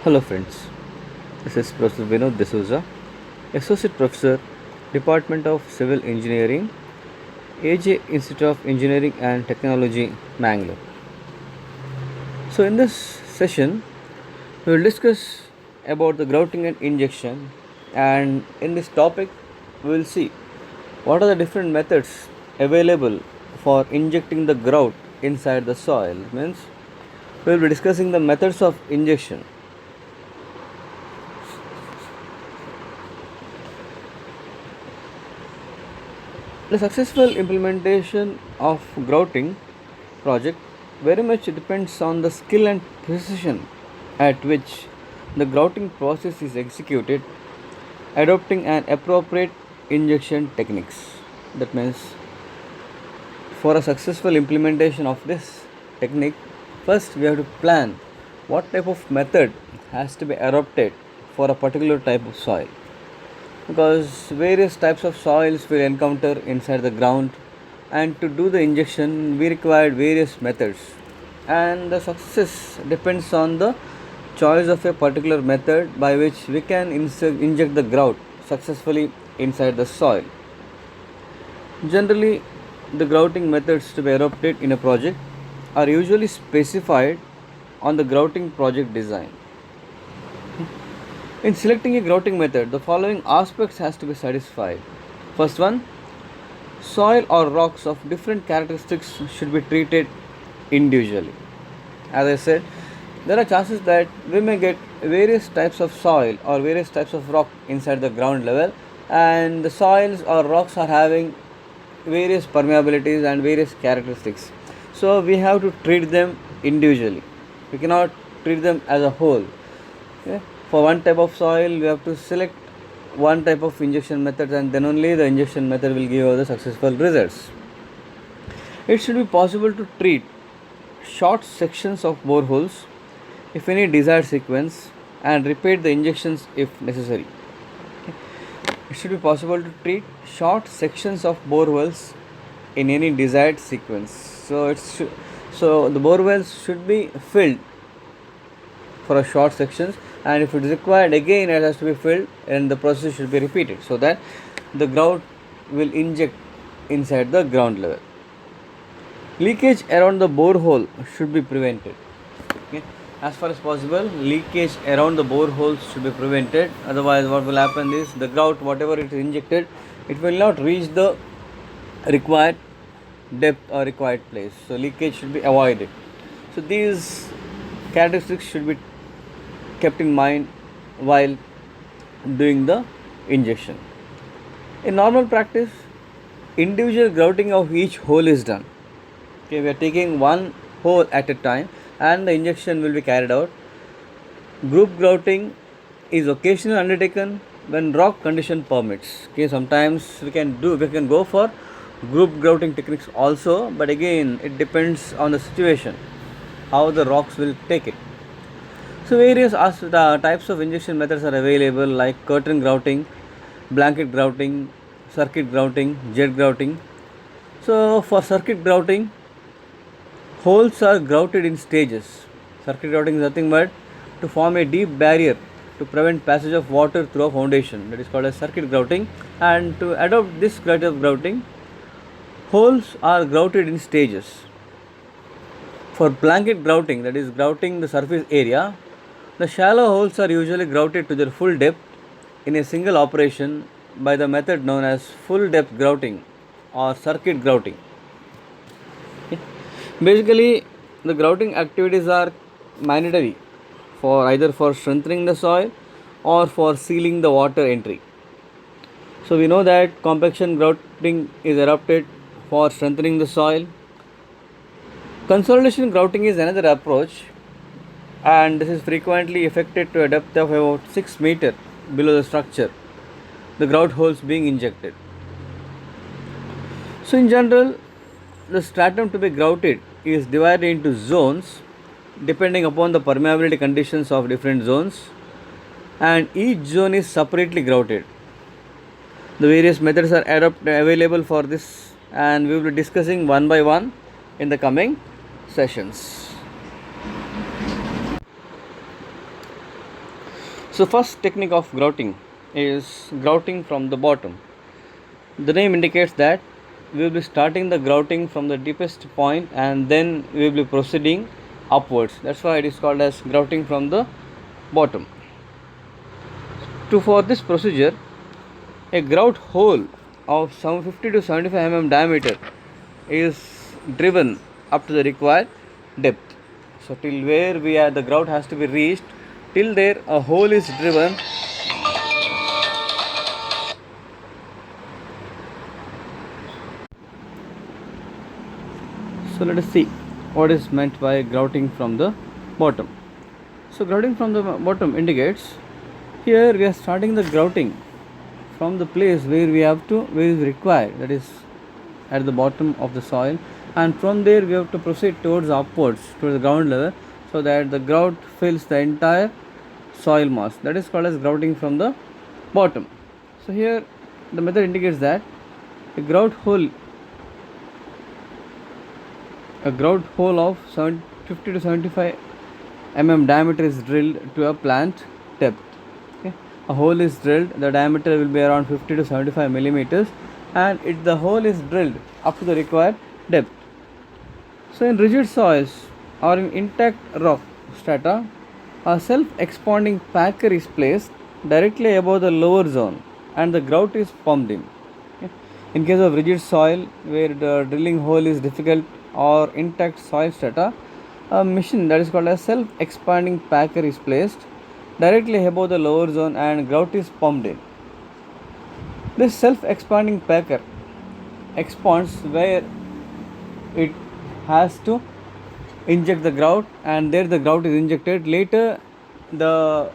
Hello friends, this is Professor Vinod D'Souza, Associate Professor, Department of Civil Engineering, AJ Institute of Engineering and Technology, Mangalore. So in this session, we will discuss about the grouting and injection, and in this topic, we will see what are the different methods available for injecting the grout inside the soil. Means we will be discussing the methods of injection. The successful implementation of grouting project very much depends on the skill and precision at which the grouting process is executed, adopting an appropriate injection techniques. That means for a successful implementation of this technique, first we have to plan what type of method has to be adopted for a particular type of soil, because various types of soils will encounter inside the ground, and to do the injection we required various methods, and the success depends on the choice of a particular method by which we can inject the grout successfully inside the soil. Generally, the grouting methods to be adopted in a project are usually specified on the grouting project design. In selecting a grouting method, the following aspects has to be satisfied. First one, soil or rocks of different characteristics should be treated individually. As I said, there are chances that we may get various types of soil or various types of rock inside the ground level, and the soils or rocks are having various permeabilities and various characteristics. So we have to treat them individually. We cannot treat them as a whole. Okay? For one type of soil, we have to select one type of injection method, and then only the injection method will give us the successful results. It should be possible to treat short sections of boreholes if any desired sequence, and repeat the injections if necessary. It should be possible to treat short sections of boreholes in any desired sequence. So the borewells should be filled for a short sections, and if it is required again it has to be filled, and the process should be repeated so that the grout will inject inside the ground level. Leakage around the borehole should be prevented. Okay? As far as possible, leakage around the boreholes should be prevented. Otherwise, what will happen is the grout, whatever it is injected, it will not reach the required depth or required place. So leakage should be avoided. So these characteristics should be kept in mind while doing the injection. In normal practice, individual grouting of each hole is done. Okay, we are taking one hole at a time, and the injection will be carried out. Group grouting is occasionally undertaken when rock condition permits. Okay, sometimes we can go for group grouting techniques also, but again it depends on the situation, how the rocks will take it. So various types of injection methods are available, like curtain grouting, blanket grouting, circuit grouting, jet grouting. So for circuit grouting, holes are grouted in stages. Circuit grouting is nothing but to form a deep barrier to prevent passage of water through a foundation. That is called as circuit grouting. And to adopt this kind of grouting, holes are grouted in stages. For blanket grouting, that is grouting the surface area, the shallow holes are usually grouted to their full depth in a single operation by the method known as full depth grouting or circuit grouting. Basically, the grouting activities are mandatory for either for strengthening the soil or for sealing the water entry. So we know that compaction grouting is adopted for strengthening the soil. Consolidation grouting is another approach, and this is frequently effected to a depth of about 6 meters below the structure, the grout holes being injected. So in general, the stratum to be grouted is divided into zones depending upon the permeability conditions of different zones, and each zone is separately grouted. The various methods are available for this, and we will be discussing one by one in the coming sessions. So first technique of grouting is grouting from the bottom. The name indicates that we will be starting the grouting from the deepest point and then we will be proceeding upwards. That's why it is called as grouting from the bottom. For this procedure, a grout hole of some 50 to 75 mm diameter is driven up to the required depth. So till where the grout has to be reached, till there a hole is driven. So let us see what is meant by grouting from the bottom. So grouting from the bottom indicates here we are starting the grouting from the place where is required, that is at the bottom of the soil, and from there we have to proceed towards upwards to the ground level so that the grout fills the entire soil mass. That is called as grouting from the bottom. So here the method indicates that a grout hole of 50 to 75 mm diameter is drilled to a plant depth. Okay. A hole is drilled, the diameter will be around 50 to 75 millimeters, and the hole is drilled up to the required depth. So in rigid soils or in intact rock strata, a self-expanding packer is placed directly above the lower zone and the grout is pumped in. Okay. In case of rigid soil where the drilling hole is difficult or intact soil strata, a machine that is called a self-expanding packer is placed directly above the lower zone and grout is pumped in. This self-expanding packer expands where it has to inject the grout, and there the grout is injected. Later the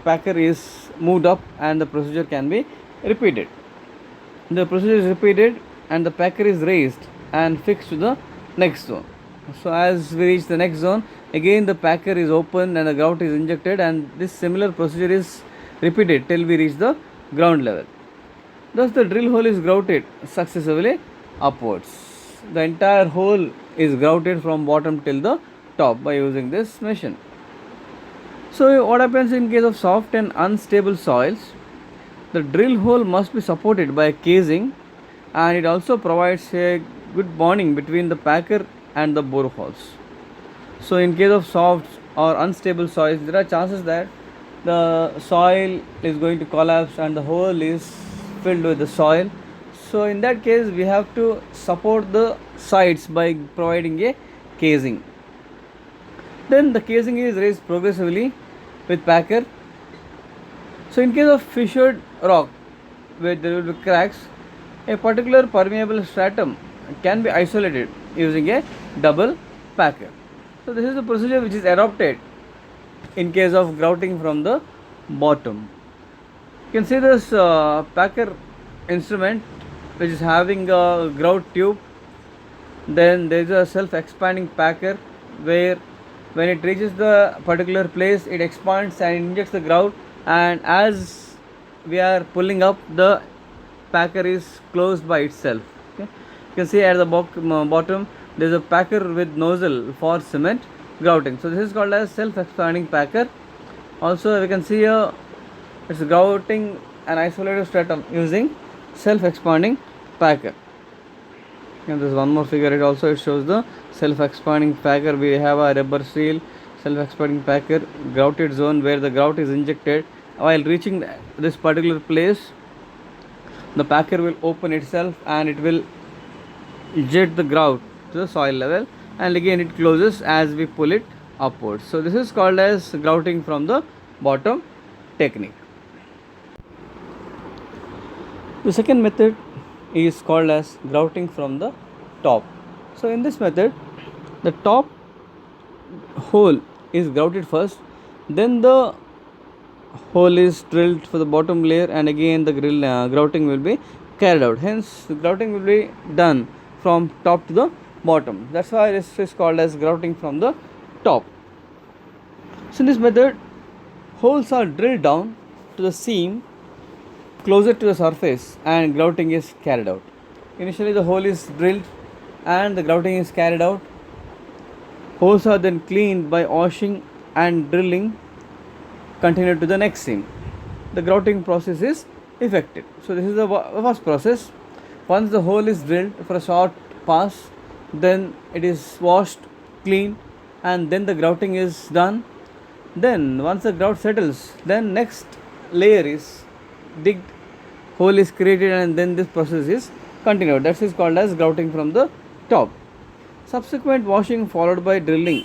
packer is moved up and the procedure can be repeated. The procedure is repeated and the packer is raised and fixed to the next zone. So as we reach the next zone, again the packer is opened and the grout is injected, and this similar procedure is repeated till we reach the ground level. Thus the drill hole is grouted successively upwards. The entire hole is grouted from bottom till the top by using this machine. So what happens in case of soft and unstable soils? The drill hole must be supported by a casing, and it also provides a good bonding between the packer and the bore holes. So in case of soft or unstable soils, there are chances that the soil is going to collapse and the hole is filled with the soil. So in that case we have to support the sides by providing a casing. Then the casing is raised progressively with packer. So in case of fissured rock where there will be cracks, a particular permeable stratum can be isolated using a double packer. So this is the procedure which is adopted in case of grouting from the bottom. You can see this packer instrument which is having a grout tube. Then there is a self-expanding packer where when it reaches the particular place it expands and injects the grout, and as we are pulling up, the packer is closed by itself. Okay. You can see at the bottom there is a packer with nozzle for cement grouting. So this is called as self-expanding packer. Also we can see here it's grouting an isolated stratum using self-expanding packer. And there's one more figure. It shows the self-expanding packer. We have a rubber seal self-expanding packer grouted zone where the grout is injected. While reaching this particular place, the packer will open itself and it will eject the grout to the soil level, and again it closes as we pull it upwards. So this is called as grouting from the bottom technique. The second method is called as grouting from the top. So in this method, the top hole is grouted first, then the hole is drilled for the bottom layer, and again the grouting will be carried out. Hence the grouting will be done from top to the bottom. That's why this is called as grouting from the top. So in this method, holes are drilled down to the seam closer to the surface and grouting is carried out. Initially the hole is drilled and the grouting is carried out. Holes are then cleaned by washing and drilling continue to the next seam. The grouting process is effected. So this is the first process. Once the hole is drilled for a short pass, then it is washed, cleaned, and then the grouting is done. Then once the grout settles, then next layer is digged, hole is created, and then this process is continued. That is called as grouting from the top. Subsequent washing followed by drilling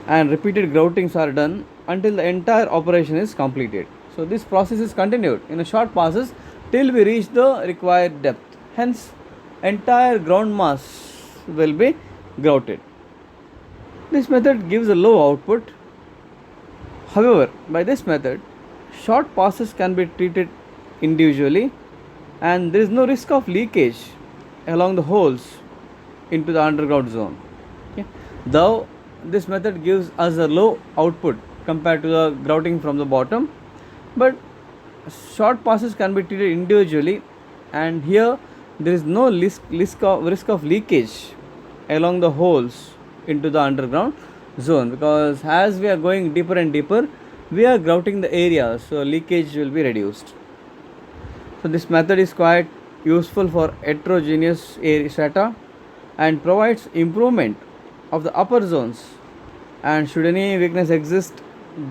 and repeated groutings are done until the entire operation is completed. So this process is continued in a short passes till we reach the required depth. Hence, entire ground mass will be grouted. This method gives a low output. However, by this method, short passes can be treated individually and there is no risk of leakage along the holes into the underground zone. Okay. Though this method gives us a low output compared to the grouting from the bottom, but short passes can be treated individually, and here there is no risk of leakage along the holes into the underground zone, because as we are going deeper and deeper, we are grouting the area, so leakage will be reduced. So this method is quite useful for heterogeneous area strata and provides improvement of the upper zones, and should any weakness exist,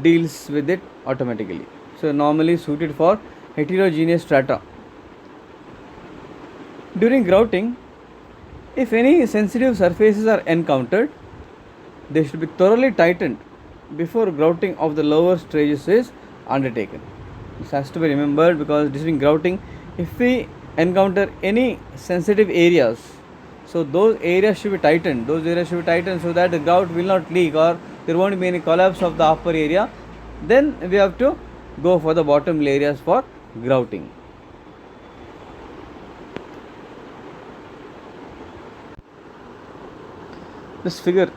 deals with it automatically. So normally suited for heterogeneous strata. During grouting, if any sensitive surfaces are encountered, they should be thoroughly tightened before grouting of the lower stages is undertaken. This has to be remembered, because during grouting, if we encounter any sensitive areas, so those areas should be tightened. So that the grout will not leak or there won't be any collapse of the upper area. Then we have to go for the bottom areas for grouting. This figure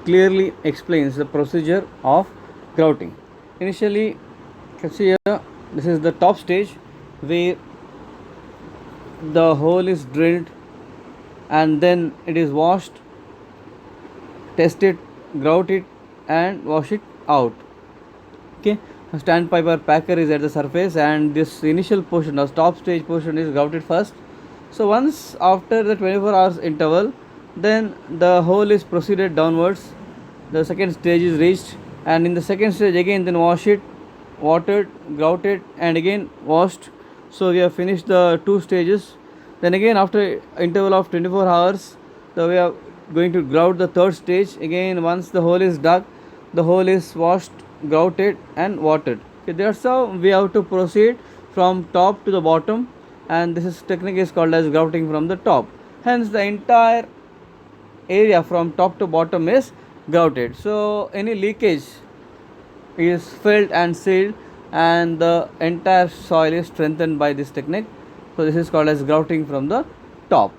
clearly explains the procedure of grouting. Initially, you can see here, this is the top stage where the hole is drilled and then it is washed, tested, grout it and wash it out. Okay, a standpipe or packer is at the surface, and this initial portion, the top stage portion, is grouted first. So once after the 24 hours interval, then the hole is proceeded downwards, the second stage is reached, and in the second stage again then wash it, watered, grouted and again washed. So we have finished the two stages. Then again after interval of 24 hours, we are going to grout the third stage. Again, once the hole is dug, the hole is washed, grouted and watered. Okay, that's how we have to proceed from top to the bottom, and this technique is called as grouting from the top. Hence the entire area from top to bottom is grouted. So any leakage is filled and sealed, and the entire soil is strengthened by this technique. So this is called as grouting from the top.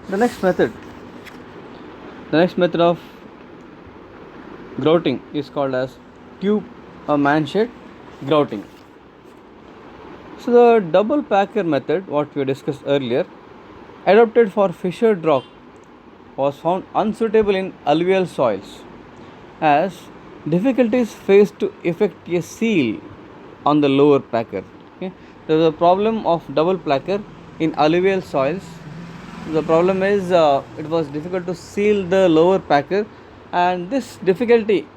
The next method The next method of grouting is called as tube or manshed grouting. So the double packer method, what we discussed earlier, adopted for fissured rock, was found unsuitable in alluvial soils, as difficulties faced to effect a seal on the lower packer. Okay. There is a problem of double packer in alluvial soils. The problem is it was difficult to seal the lower packer, and this difficulty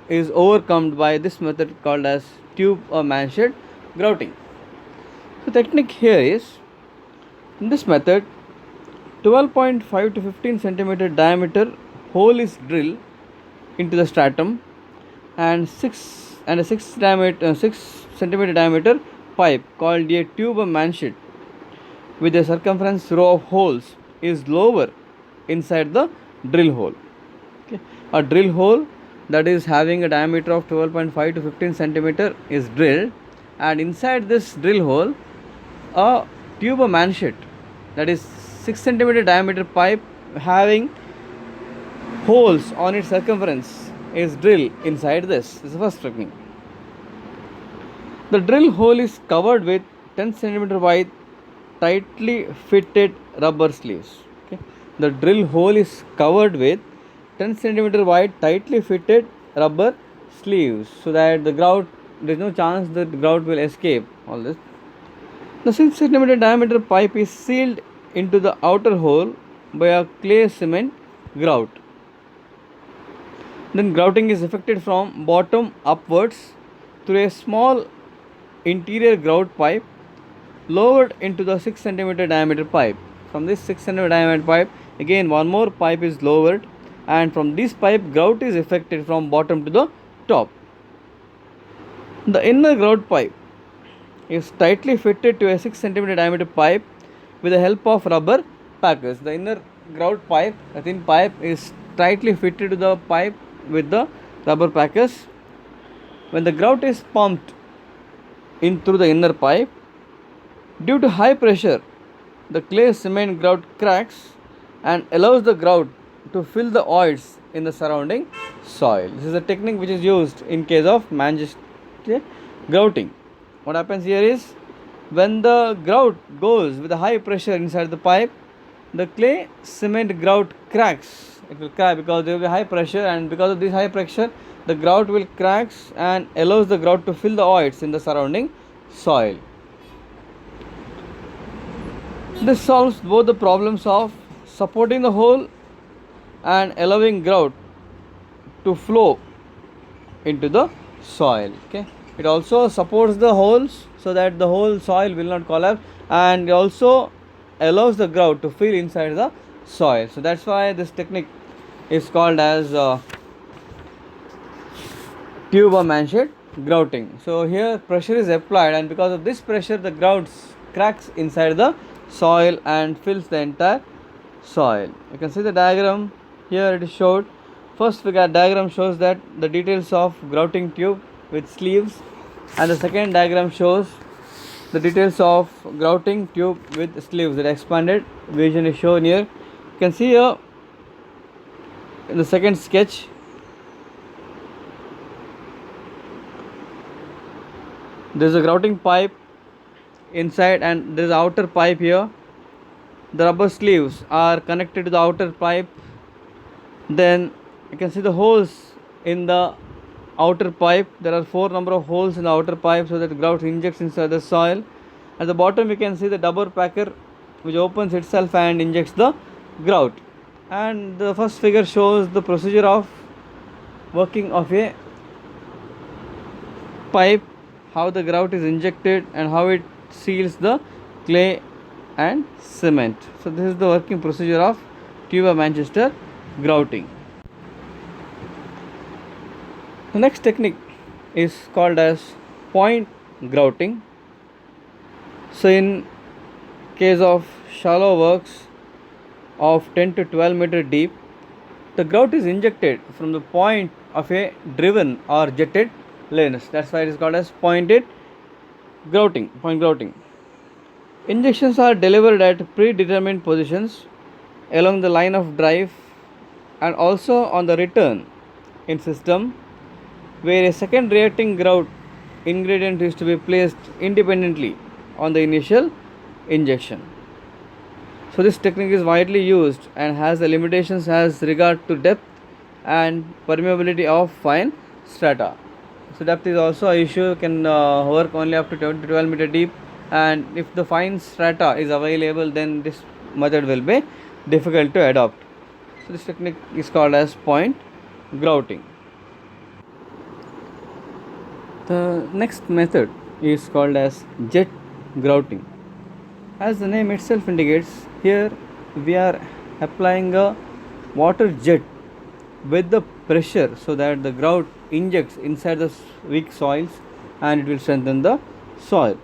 is overcome by this method called as tube or manshed grouting. The technique here is, in this method, 12.5 to 15 centimeter diameter hole is drilled into the stratum, and a 6 centimeter diameter pipe called a tube or manshed with a circumference row of holes is lower inside the drill hole. Okay. A drill hole that is having a diameter of 12.5 to 15 centimeter is drilled, and inside this drill hole a tube or manshed, that is 6 centimeter diameter pipe having holes on its circumference is drilled inside this. This is the first technique. The drill hole is covered with 10 centimeter wide tightly fitted rubber sleeves. Okay. The drill hole is covered with 10 centimeter wide tightly fitted rubber sleeves, so that the grout, there is no chance that the grout will escape all this. The 6 centimeter diameter pipe is sealed into the outer hole by a clay cement grout. Then grouting is effected from bottom upwards through a small interior grout pipe lowered into the 6 centimeter diameter pipe. From this 6 centimeter diameter pipe, again one more pipe is lowered, and from this pipe grout is effected from bottom to the top. The inner grout pipe is tightly fitted to a 6 centimeter diameter pipe with the help of rubber packers. The inner grout pipe, the thin pipe, is tightly fitted to the pipe with the rubber packers. When the grout is pumped in through the inner pipe, due to high pressure, the clay cement grout cracks and allows the grout to fill the voids in the surrounding soil. This is a technique which is used in case of manshed grouting. What happens here is, when the grout goes with a high pressure inside the pipe, the clay cement grout cracks. It will crack because there will be high pressure, and because of this high pressure, the grout will cracks and allows the grout to fill the voids in the surrounding soil. This solves both the problems of supporting the hole and allowing grout to flow into the soil. Okay. It also supports the holes so that the whole soil will not collapse, and it also allows the grout to fill inside the soil. So that's why this technique is called as tube or manshed grouting. So here pressure is applied, and because of this pressure the grout cracks inside the soil and fills the entire soil. You can see the diagram here, it is showed. First figure diagram shows that the details of grouting tube with sleeves, and the second diagram shows the details of grouting tube with sleeves. The expanded vision is shown here. You can see here in the second sketch, there is a grouting pipe inside, and there is an outer pipe here. The rubber sleeves are connected to the outer pipe. Then you can see the holes in the outer pipe. There are 4 number of holes in the outer pipe, so that the grout injects inside the soil. At the bottom you can see the double packer which opens itself and injects the grout. And the first figure shows the procedure of working of a pipe, how the grout is injected and how it seals the clay and cement. So this is the working procedure of tube or manshed grouting. The next technique is called as point grouting. So in case of shallow works of 10 to 12 meter deep, the grout is injected from the point of a driven or jetted lens. That's why it is called as point grouting. Injections are delivered at predetermined positions along the line of drive and also on the return in system where a second reacting grout ingredient is to be placed independently on the initial injection. So this technique is widely used and has the limitations as regard to depth and permeability of fine strata. So depth is also an issue, can work only up to 10 to 12 meter deep, and if the fine strata is available, then this method will be difficult to adopt. So this technique is called as point grouting. The next method is called as jet grouting. As the name itself indicates, here we are applying a water jet with the pressure so that the grout injects inside the weak soils and it will strengthen the soil.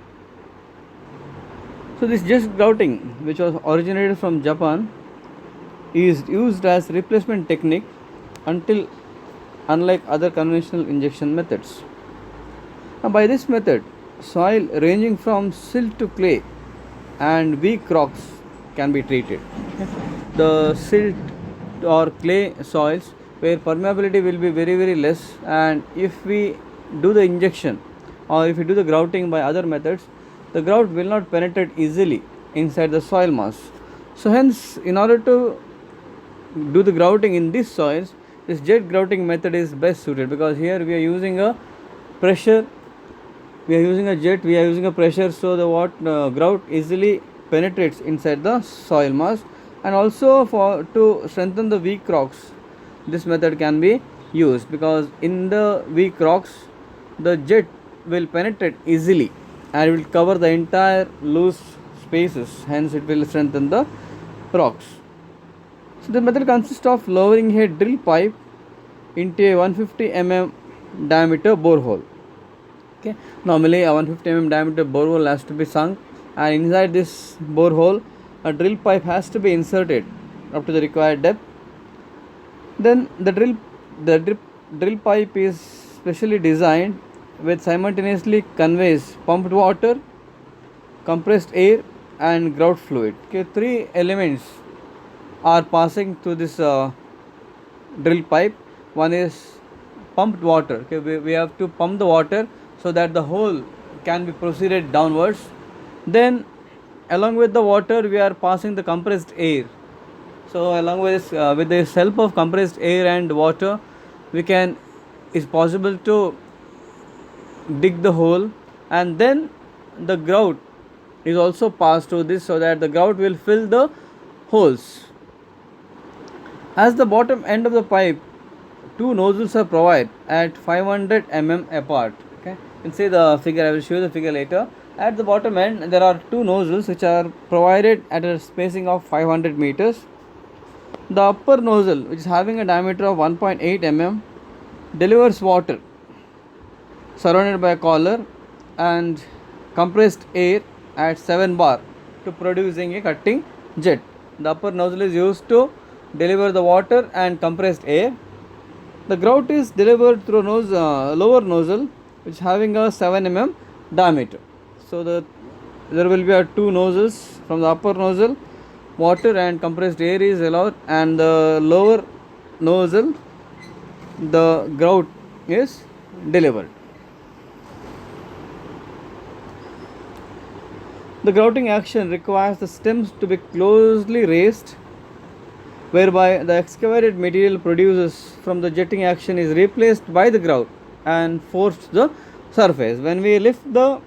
So this jet grouting, which was originated from Japan, is used as replacement technique unlike other conventional injection methods. Now by this method, soil ranging from silt to clay and weak rocks can be treated. The silt or clay soils where permeability will be very less, and if we do the injection or if we do the grouting by other methods, the grout will not penetrate easily inside the soil mass. So hence, in order to do the grouting in these soils, this jet grouting method is best suited, because here we are using a pressure, we are using a jet, we are using a pressure, so the grout easily penetrates inside the soil mass. And also to strengthen the weak rocks, this method can be used, because in the weak rocks the jet will penetrate easily and will cover the entire loose spaces, hence it will strengthen the rocks. So the method consists of lowering a drill pipe into a 150 mm diameter borehole. Okay, normally a 150 mm diameter borehole has to be sunk, and inside this borehole a drill pipe has to be inserted up to the required depth. Then the drill pipe is specially designed which simultaneously conveys pumped water, compressed air and grout fluid. Okay, three elements are passing through this drill pipe. One is pumped water. Okay, we have to pump the water so that the hole can be proceeded downwards. Then along with the water we are passing the compressed air. So along with the help of compressed air and water, it's possible to dig the hole, and then the grout is also passed through this so that the grout will fill the holes. As the bottom end of the pipe, two nozzles are provided at 500 mm apart. Okay, you can see the figure, I will show you the figure later. At the bottom end there are two nozzles which are provided at a spacing of 500 meters. The upper nozzle, which is having a diameter of 1.8 mm, delivers water surrounded by a collar and compressed air at 7 bar to producing a cutting jet. The upper nozzle is used to deliver the water and compressed air. The grout is delivered through lower nozzle, which is having a 7 mm diameter. So there will be two nozzles. From the upper nozzle, water and compressed air is allowed, and the lower nozzle, the grout is delivered. The grouting action requires the stems to be closely raised, whereby the excavated material produced from the jetting action is replaced by the grout and forced to the surface. When we lift the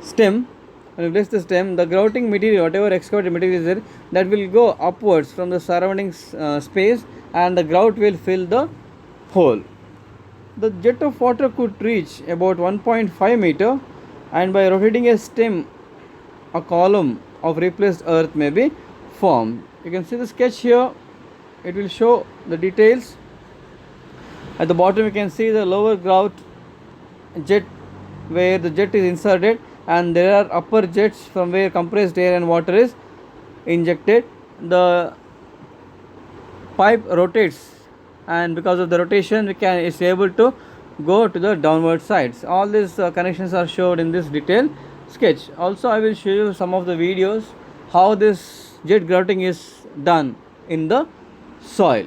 stem, the grouting material, whatever excavated material is there, that will go upwards from the surrounding space, and the grout will fill the hole. The jet of water could reach about 1.5 meter, and by rotating a stem, a column of replaced earth may be formed. You can see the sketch here, it will show the details. At the bottom you can see the lower grout jet where the jet is inserted, and there are upper jets from where compressed air and water is injected. The pipe rotates, and because of the rotation it's able to go to the downward sides. All these connections are shown in this detailed sketch. Also I will show you some of the videos how this jet grouting is done in the soil.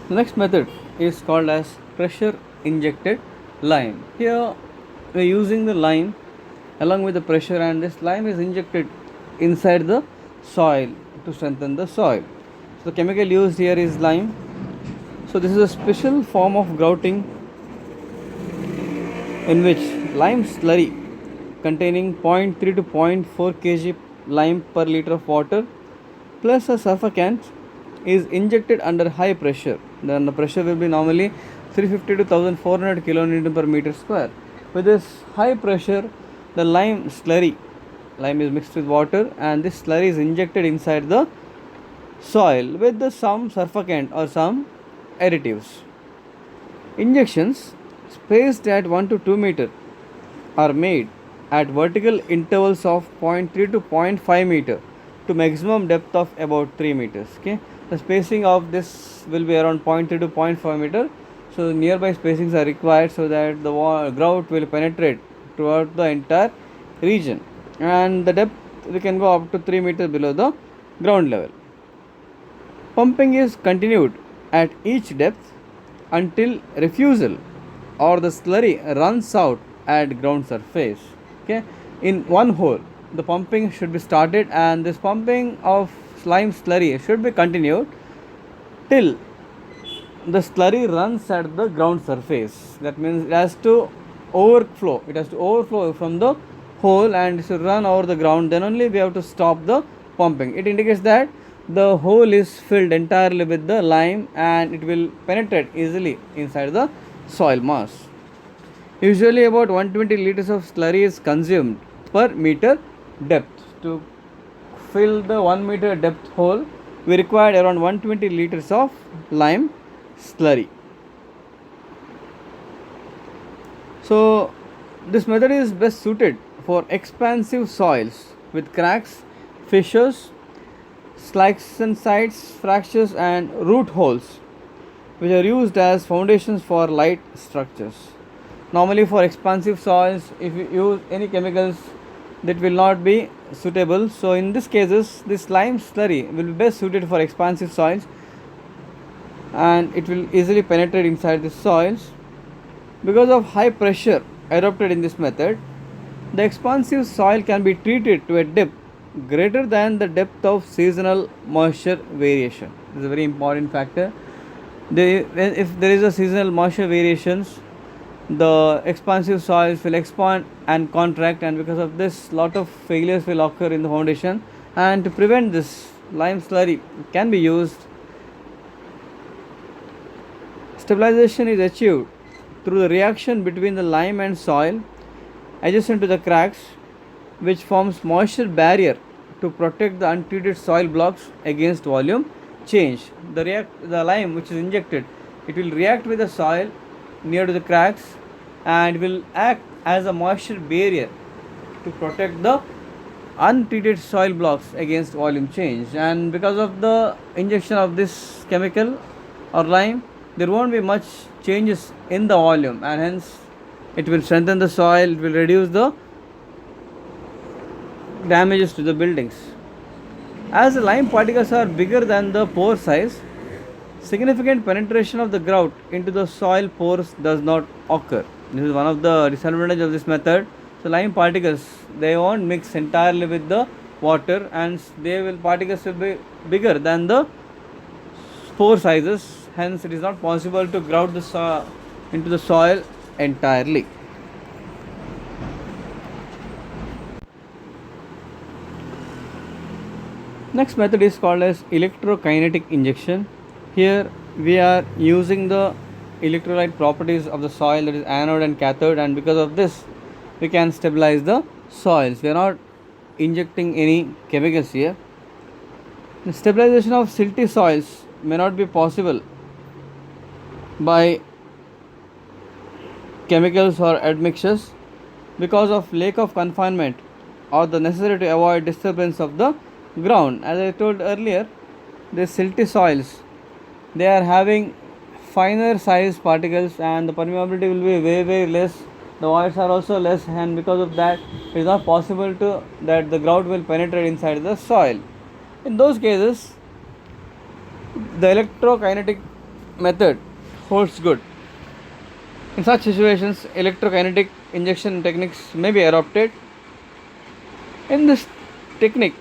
The next method is called as pressure injected lime. Here we are using the lime along with the pressure, and this lime is injected inside the soil to strengthen the soil. So the chemical used here is lime. So this is a special form of grouting in which lime slurry containing 0.3 to 0.4 kg lime per liter of water plus a surfactant is injected under high pressure. Then the pressure will be normally 350 to 1400 kilonewton per meter square. With this high pressure, the lime is mixed with water, and this slurry is injected inside the soil with some surfactant or some additives. Injections spaced at 1 to 2 meter are made at vertical intervals of 0.3 to 0.5 meter to maximum depth of about 3 meters. Okay, the spacing of this will be around 0.3 to 0.5 meter. So nearby spacings are required so that the grout will penetrate throughout the entire region, and the depth we can go up to 3 meters below the ground level. Pumping is continued at each depth until refusal or the slurry runs out at ground surface. Okay, in one hole the pumping should be started, and this pumping of lime slurry should be continued till the slurry runs at the ground surface. That means it has to overflow. It has to overflow from the hole and it should run over the ground. Then only we have to stop the pumping. It indicates that the hole is filled entirely with the lime and it will penetrate easily inside the soil mass. Usually about 120 liters of slurry is consumed per meter depth. To fill the 1 meter depth hole, we require around 120 liters of lime slurry. So this method is best suited for expansive soils with cracks, fissures, slacks and sites, fractures and root holes, which are used as foundations for light structures. Normally for expansive soils, if you use any chemicals, that will not be suitable. So in this cases, this lime slurry will be best suited for expansive soils, and it will easily penetrate inside the soils. Because of high pressure adopted in this method, the expansive soil can be treated to a depth greater than the depth of seasonal moisture variation. This is a very important factor. If there is a seasonal moisture variations, the expansive soils will expand and contract, and because of this lot of failures will occur in the foundation. And to prevent this, lime slurry can be used. Stabilization is achieved through the reaction between the lime and soil adjacent to the cracks, which forms moisture barrier to protect the untreated soil blocks against volume change. The lime which is injected, it will react with the soil near to the cracks and will act as a moisture barrier to protect the untreated soil blocks against volume change. And because of the injection of this chemical or lime, there won't be much changes in the volume, and hence it will strengthen the soil, it will reduce the damages to the buildings. As the lime particles are bigger than the pore size, significant penetration of the grout into the soil pores does not occur. This is one of the disadvantages of this method. So lime particles, they won't mix entirely with the water, and particles will be bigger than the pore sizes. Hence it is not possible to grout into the soil entirely. Next method is called as electrokinetic injection. Here we are using the electrolyte properties of the soil, that is anode and cathode, and because of this we can stabilize the soils. We are not injecting any chemicals here. The stabilization of silty soils may not be possible by chemicals or admixtures because of lack of confinement or the necessity to avoid disturbance of the ground. As I told earlier, the silty soils, they are having finer size particles and the permeability will be very less. The voids are also less, and because of that it is not possible to that the grout will penetrate inside the soil. In those cases, the electrokinetic method holds good. In such situations, electrokinetic injection techniques may be adopted. In this technique,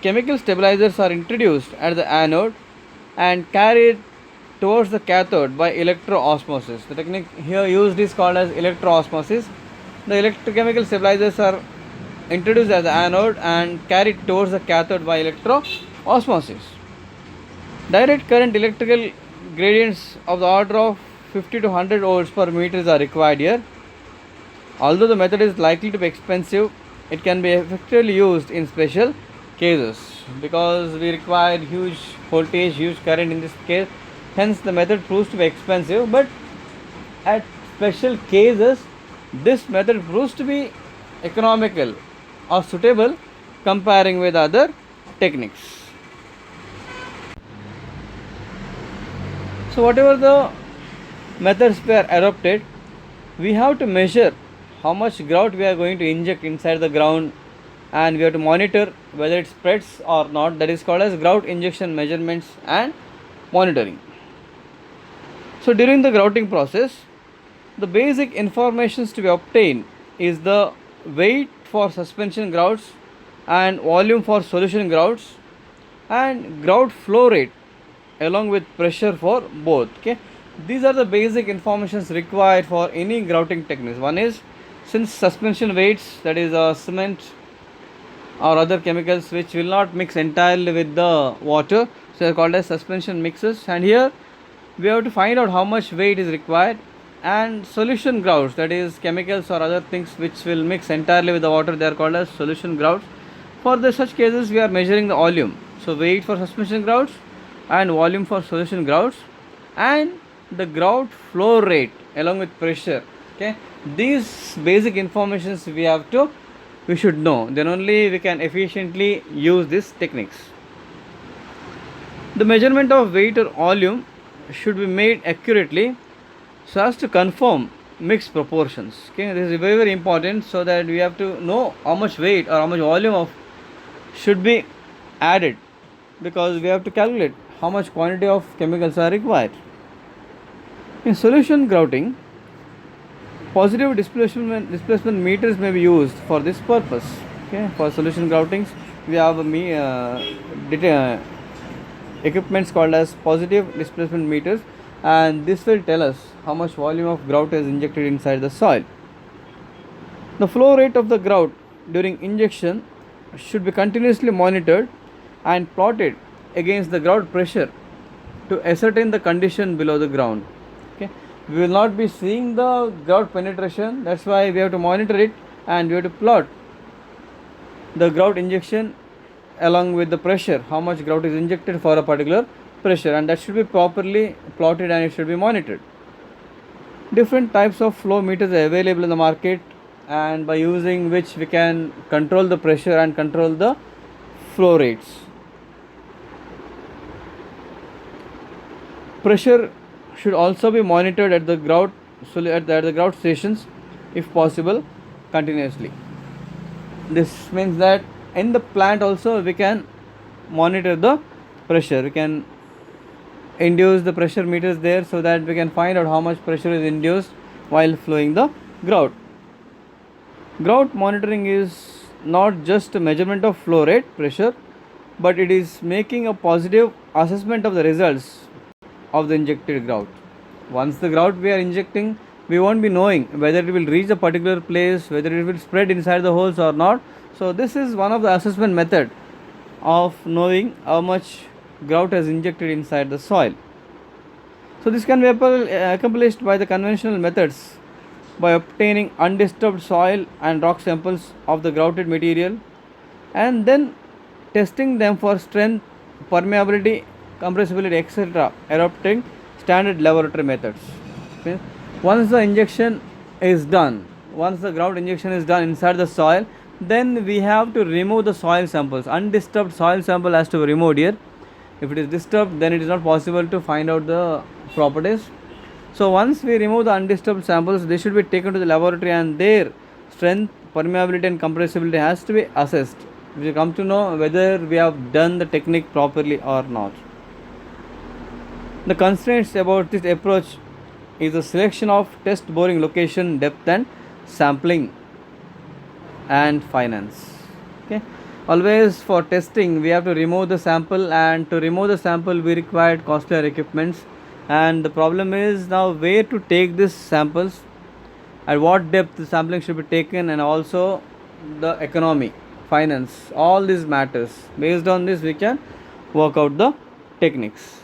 chemical stabilizers are introduced at the anode and carried towards the cathode by electroosmosis. The technique here used is called as electroosmosis. The electrochemical stabilizers are introduced at the anode and carried towards the cathode by electroosmosis. Direct current electrical gradients of the order of 50 to 100 volts per meter are required here. Although the method is likely to be expensive, it can be effectively used in special cases because we require huge voltage, huge current in this case. Hence, the method proves to be expensive, but at special cases, this method proves to be economical or suitable comparing with other techniques. So, whatever the methods we are adopted, we have to measure how much grout we are going to inject inside the ground, and we have to monitor whether it spreads or not. That is called as grout injection measurements and monitoring. So during the grouting process, the basic informations to be obtained is the weight for suspension grouts and volume for solution grouts and grout flow rate along with pressure for both. Okay, these are the basic informations required for any grouting techniques. One is, since suspension weights, that is cement or other chemicals which will not mix entirely with the water, so they are called as suspension mixes, and here we have to find out how much weight is required. And solution grouts, that is chemicals or other things which will mix entirely with the water, they are called as solution grouts. For such cases we are measuring the volume, so weight for suspension grouts and volume for solution grouts and the grout flow rate along with pressure. Okay, these basic informations we should know, then only we can efficiently use these techniques. The measurement of weight or volume should be made accurately so as to confirm mixed proportions. Okay, this is very important, so that we have to know how much weight or how much volume of should be added, because we have to calculate how much quantity of chemicals are required. In solution grouting, positive displacement meters may be used for this purpose. Okay, for solution groutings we have equipments called as positive displacement meters, and this will tell us how much volume of grout is injected inside the soil. The flow rate of the grout during injection should be continuously monitored and plotted against the grout pressure to ascertain the condition below the ground. Okay, we will not be seeing the grout penetration, that's why we have to monitor it and we have to plot the grout injection along with the pressure, how much grout is injected for a particular pressure, and that should be properly plotted and it should be monitored. Different types of flow meters are available in the market, and by using which we can control the pressure and control the flow rates. Pressure should also be monitored at the grout stations if possible continuously. This means that in the plant also we can monitor the pressure, we can induce the pressure meters there so that we can find out how much pressure is induced while flowing the grout. Grout monitoring is not just a measurement of flow rate, pressure, but it is making a positive assessment of the results of the injected grout. Once the grout we are injecting, we won't be knowing whether it will reach a particular place, whether it will spread inside the holes or not. So this is one of the assessment method of knowing how much grout is injected inside the soil. So this can be accomplished by the conventional methods by obtaining undisturbed soil and rock samples of the grouted material and then testing them for strength, permeability, compressibility, etc. adopting standard laboratory methods. Okay. Once the injection is done, once the grout injection is done inside the soil, then we have to remove the soil samples. Undisturbed soil sample has to be removed here. If it is disturbed, then it is not possible to find out the properties. So once we remove the undisturbed samples, they should be taken to the laboratory and their strength, permeability and compressibility has to be assessed. We come to know whether we have done the technique properly or not. The constraints about this approach is the selection of test boring location, depth and sampling and finance. Okay. Always for testing we have to remove the sample, and to remove the sample we required costlier equipments, and the problem is now where to take these samples, at what depth the sampling should be taken, and also the economy, finance, all these matters. Based on this we can work out the techniques.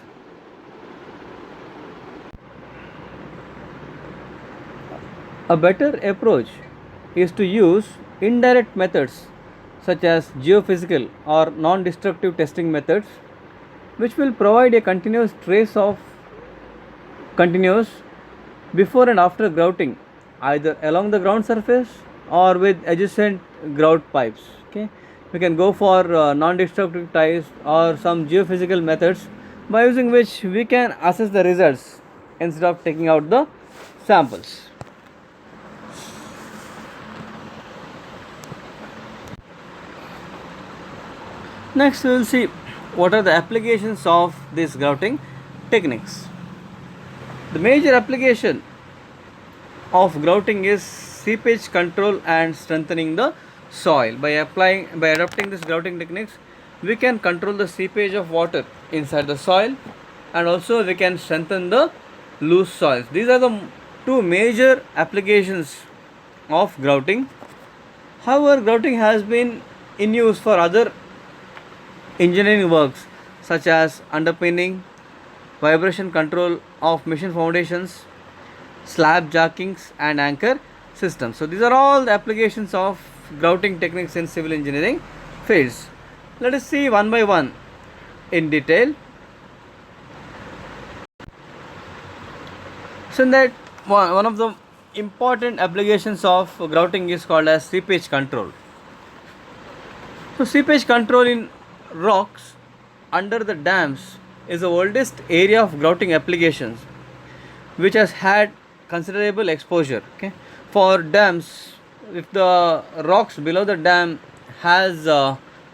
A better approach is to use indirect methods such as geophysical or non-destructive testing methods, which will provide a continuous trace of continuous before and after grouting, either along the ground surface or with adjacent grout pipes. Okay, we can go for non-destructive ties or some geophysical methods by using which we can assess the results instead of taking out the samples. Next we will see what are the applications of these grouting techniques. The major application of grouting is seepage control and strengthening the soil. By adopting this grouting techniques, we can control the seepage of water inside the soil, and also we can strengthen the loose soils. These are the two major applications of grouting. However, grouting has been in use for other engineering works such as underpinning, vibration control of machine foundations, slab jackings and anchor systems. So these are all the applications of grouting techniques in civil engineering fields. Let us see one by one in detail. So in that, one of the important applications of grouting is called as seepage control. So seepage control in rocks under the dams is the oldest area of grouting applications, which has had considerable exposure. Okay, for dams, if the rocks below the dam has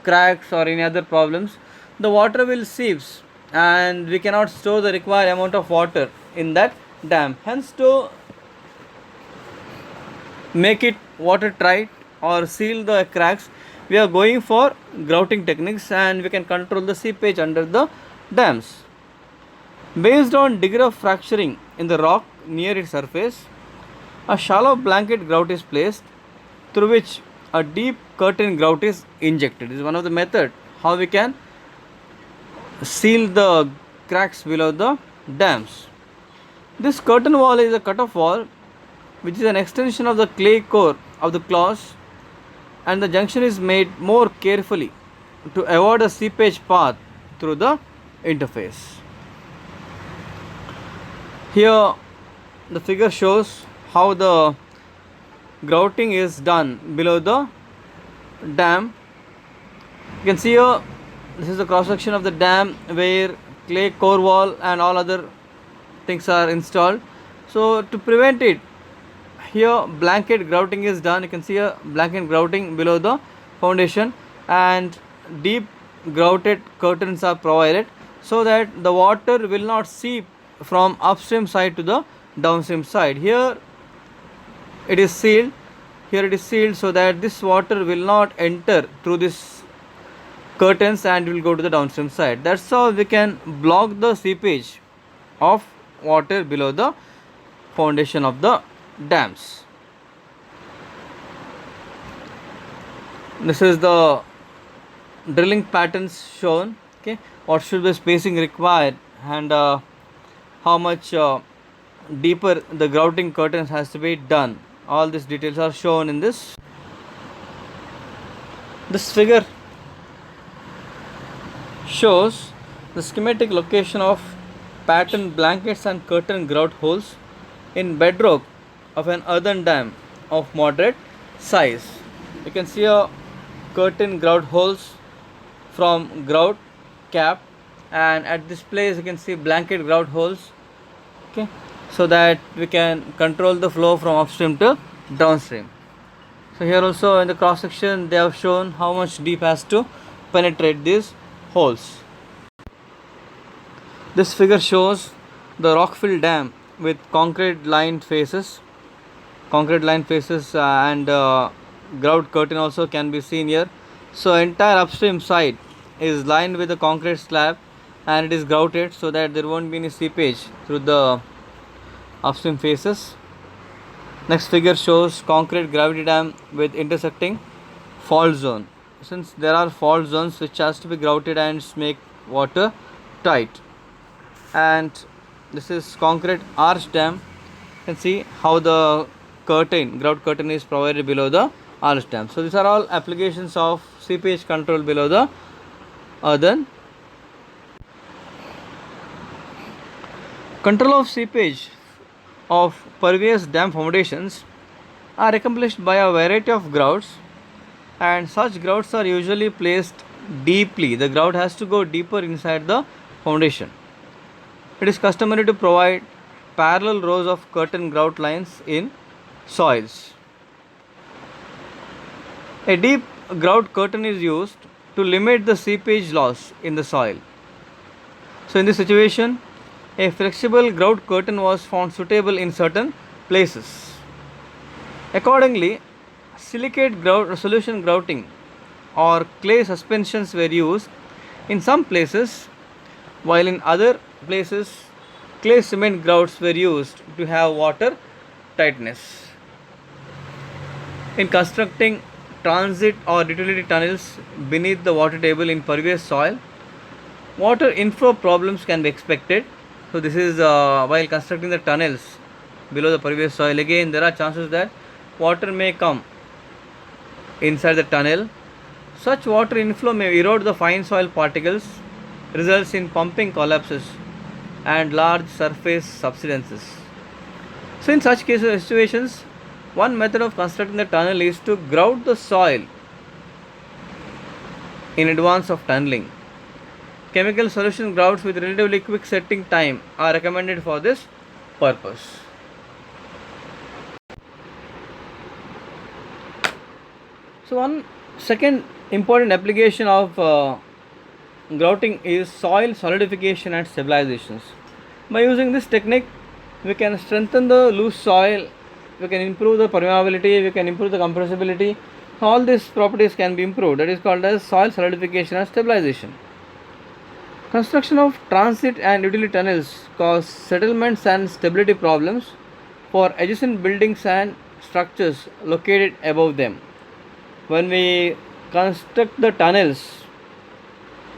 cracks or any other problems, the water will seeps and we cannot store the required amount of water in that dam. Hence, to make it watertight or seal the cracks, we are going for grouting techniques, and we can control the seepage under the dams. Based on degree of fracturing in the rock near its surface, a shallow blanket grout is placed through which a deep curtain grout is injected. This is one of the method how we can seal the cracks below the dams. This curtain wall is a cut-off wall which is an extension of the clay core of the claws, and the junction is made more carefully to avoid a seepage path through the interface. Here the figure shows how the grouting is done below the dam. You can see here, this is the cross section of the dam where clay core wall and all other things are installed. So to prevent it, here blanket grouting is done. You can see a blanket grouting below the foundation, and deep grouted curtains are provided so that the water will not seep from upstream side to the downstream side. Here it is sealed, so that this water will not enter through this curtains and will go to the downstream side. That's how we can block the seepage of water below the foundation of the dams. This is the drilling patterns shown. Okay, what should be spacing required, and how much deeper the grouting curtains has to be done. All these details are shown in this figure. Shows the schematic location of pattern blankets and curtain grout holes in bedrock of an earthen dam of moderate size. You can see a curtain grout holes from grout cap, and at this place you can see blanket grout holes. Okay, so that we can control the flow from upstream to downstream. So here also in the cross section they have shown how much deep has to penetrate these holes. This figure shows the Rockfield Dam with concrete lined faces, and grout curtain also can be seen here. So entire upstream side is lined with a concrete slab and it is grouted so that there won't be any seepage through the upstream faces. Next figure shows concrete gravity dam with intersecting fault zone. Since there are fault zones which has to be grouted and make water tight. And this is concrete arch dam. You can see how the grout curtain is provided below the arch dam. So these are all applications of seepage control below the earthen. Control of seepage of pervious dam foundations are accomplished by a variety of grouts, and such grouts are usually placed deeply. The grout has to go deeper inside the foundation. It is customary to provide parallel rows of curtain grout lines in soils. A deep grout curtain is used to limit the seepage loss in the soil. So in this situation, a flexible grout curtain was found suitable in certain places. Accordingly, silicate solution grouting or clay suspensions were used in some places, while in other places clay cement grouts were used to have water tightness. In constructing transit or utility tunnels beneath the water table in pervious soil, water inflow problems can be expected. So this is while constructing the tunnels below the pervious soil, again there are chances that water may come inside the tunnel. Such water inflow may erode the fine soil particles, results in pumping collapses and large surface subsidences. So in such cases situations, one method of constructing the tunnel is to grout the soil in advance of tunneling. Chemical solution grouts with relatively quick setting time are recommended for this purpose. So one second important application of grouting is soil solidification and stabilizations. By using this technique, we can strengthen the loose soil, we can improve the permeability, we can improve the compressibility. All these properties can be improved. That is called as soil solidification and stabilization. Construction of transit and utility tunnels cause settlements and stability problems for adjacent buildings and structures located above them. When we construct the tunnels,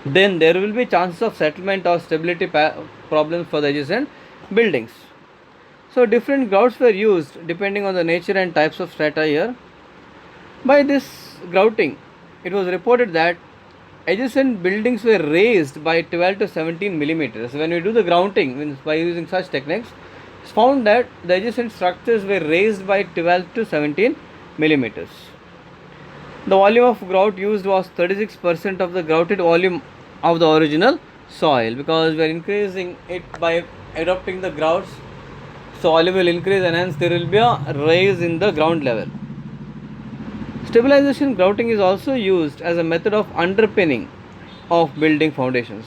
then there will be chances of settlement or stability problems for the adjacent buildings. So different grouts were used depending on the nature and types of strata here. By this grouting, it was reported that adjacent buildings were raised by 12 to 17 millimeters. When we do the grouting by using such techniques, it's found that the adjacent structures were raised by 12 to 17 millimeters. The volume of grout used was 36% of the grouted volume of the original soil, because we are increasing it by adopting the grouts. So volume will increase and hence there will be a rise in the ground level. Stabilization grouting is also used as a method of underpinning of building foundations.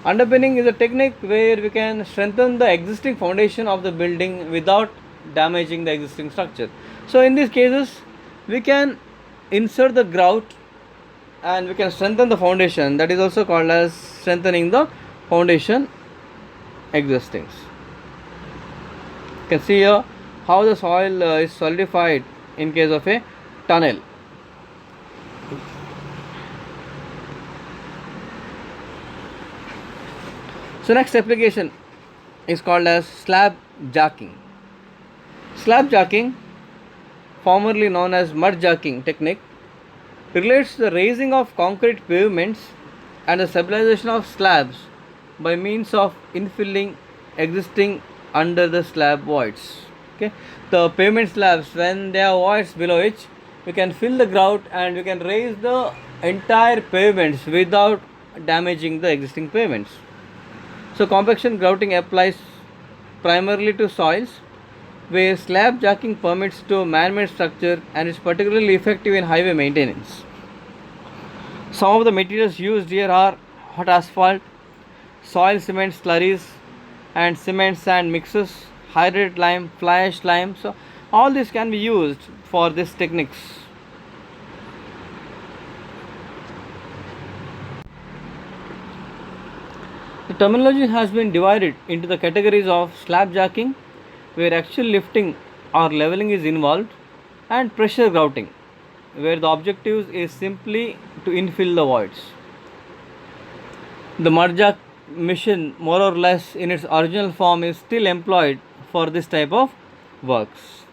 Underpinning is a technique where we can strengthen the existing foundation of the building without damaging the existing structure. So in these cases, we can insert the grout and we can strengthen the foundation. That is also called as strengthening the foundation existing. You can see here how the soil is solidified in case of a tunnel. So next application is called as slab jacking. Slab jacking, formerly known as mud jacking technique, relates to the raising of concrete pavements and the stabilization of slabs by means of infilling existing under the slab voids. Okay, the pavement slabs, when there are voids below it, we can fill the grout and we can raise the entire pavements without damaging the existing pavements. So compaction grouting applies primarily to soils, where slab jacking permits to man-made structure and is particularly effective in highway maintenance. Some of the materials used here are hot asphalt, soil cement slurries, and cement sand mixes, hydrated lime, fly ash lime. So all this can be used for these techniques. The terminology has been divided into the categories of slab jacking, where actual lifting or leveling is involved, and pressure grouting, where the objective is simply to infill the voids. The mud jack machine, more or less in its original form, is still employed for this type of works.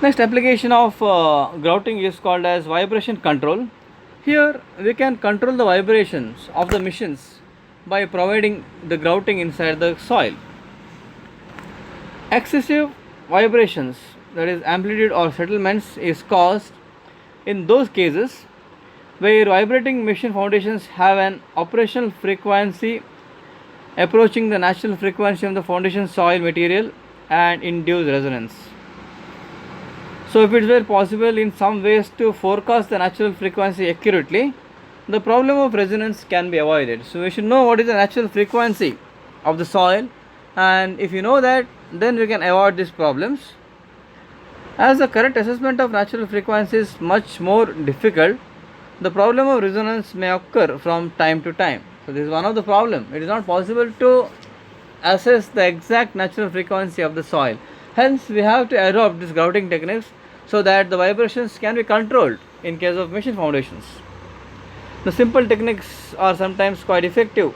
Next application of grouting is called as vibration control. Here we can control the vibrations of the machines by providing the grouting inside the soil. Excessive vibrations, that is amplitude or settlements, is caused in those cases where vibrating machine foundations have an operational frequency approaching the natural frequency of the foundation soil material and induce resonance. So if it were possible in some ways to forecast the natural frequency accurately, the problem of resonance can be avoided. So we should know what is the natural frequency of the soil, and if you know that, then we can avoid these problems. As the correct assessment of natural frequency is much more difficult, the problem of resonance may occur from time to time. So this is one of the problem. It is not possible to assess the exact natural frequency of the soil. Hence we have to adopt these grouting techniques so that the vibrations can be controlled in case of machine foundations. The simple techniques are sometimes quite effective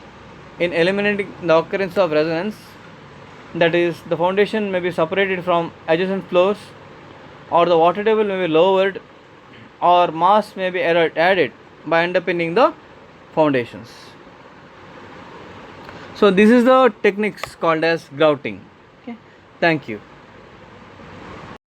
in eliminating the occurrence of resonance. That is, the foundation may be separated from adjacent floors, or the water table may be lowered, or mass may be added by underpinning the foundations. So this is the techniques called as grouting. Okay, thank you.